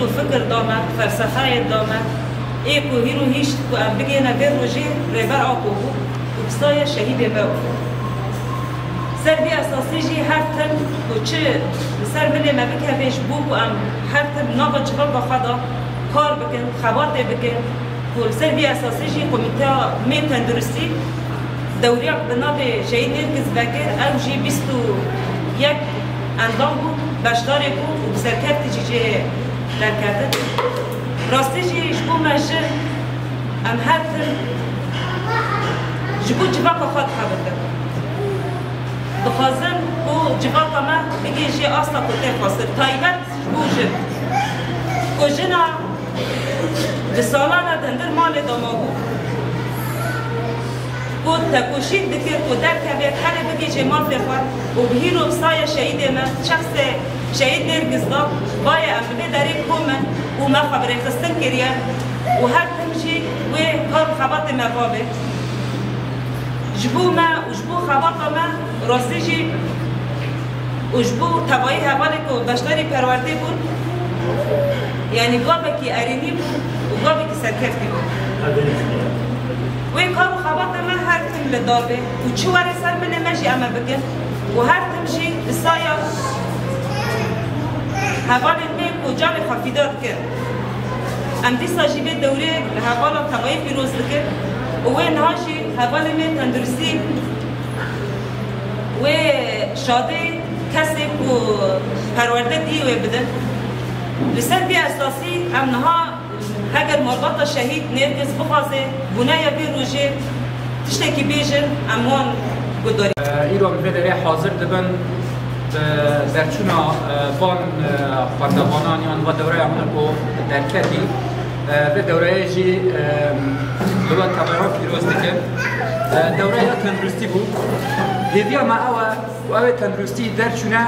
کو فکر دامه فلسفه دامه ای کو هیرو هیچ کو ام بگینه به روژه ریبر آکو و بستای شهید باو سر بی اساسی جی هر تن و چه سر ملی مبکه بیش بو و ام هر تن نابا جواب با خدا کار بکن خباته بکن و سر بی اساسی جی کمیته می تندرستی دوریاک بناب شهید نرگز بکر او جی 21 اندام بود بشداری بود و سرکرتی جی در کرده راستی جی جبو مجر ام هر تن جبو جواق خود خبر دارم بخوازم او جواق ما بگی جی اصلا کتر خواستر تایبت جبو جب که جنا به سالانه دندر مال داما بود که تکوشید دکر که در کبیر حاله بگی جی مال بخواد و بهیرو بسای شهید من شخص شهید نرگز دا بای امبه داری کومن و ما خبره خستن کریم و هر تمشی و کار خبات مبابه جبو ما و جبو خبات ما راستی جی و جبو تبایی حوالی که بشتاری پرورده بود یعنی گابه که ارینی بود و گابه که سرکفتی بود و کار خبات ما هر تم لدابه و چوار سر منه مجی اما بگن و هر تمشی بسایا حوال نیم و جام خفیدات کرد ام دیسا جی به دوره حوالا تبایی پیروز کرد و نهاشی حوال نیم تندرسی و شاده کسی که پرورده دیوه بدن لسر بی اساسی ام نها اگر مرباط شهید نرگز بخوازه بنای بی روژه تشتکی بیجن امان گداری ایرو بدره حاضر دبن در چونا بان خواندوانان و دوره امنکو در کردی به دوره جی دولت تبایان پیروز دکن دوره تندرستی بود هیدیا ما اوه تندرستی در چونه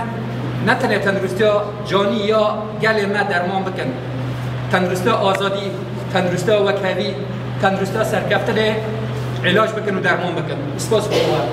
نه تنها تندرستی جانی یا گل ما درمان بکن تندرستی آزادی تندرستی وکاوی تندرستی سرکفتن علاج بکن و درمان بکن اسپاس بخواه